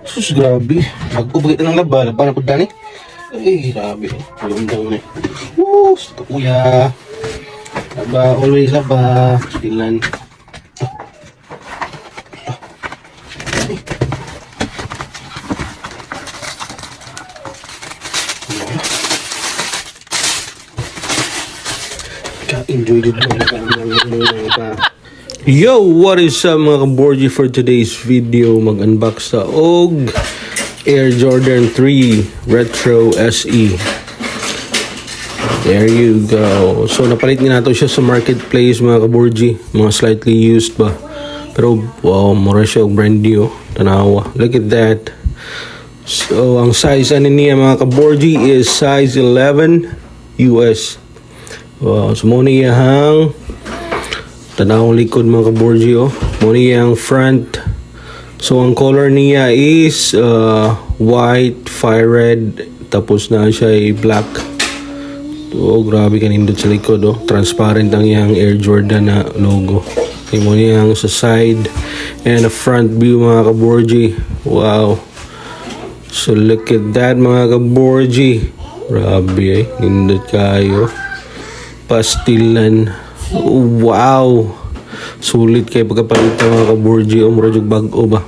Sus, grabe. Bago ba kita ng laba? Laba na po dani? Ay, grabe. Malundang na eh. Woo! Ito kuya. Laba, always laba. Stilan. Enjoy din mo. Yo, what is up mga kaborgi? For today's video, mag-unbox sa OG Air Jordan 3 Retro SE. There you go. So napalit nga nato siya sa marketplace mga kaborgi. Mga slightly used ba. Pero wow, mura siya brand new. Tanawa. Look at that. So ang size ano niya mga kaborgi is size 11 US. Wow, so muna yung tanawang likod mga kaborgi oh. Muna yung front. So ang color niya is white, fire red, tapos na siya ay black. Oh, grabe kanindot sa likod oh. Transparent ang yung Air Jordan na logo. Okay, muna yung sa side and the front view mga kaborgi. Wow. So look at that mga kaborgi. Grabe eh, nindot kayo. Pastilan. Wow. Sulit kay pagkapalit ng mga kaborgi o murag bag-o ba.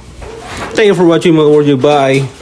Thank you for watching mga kaborgi. Bye.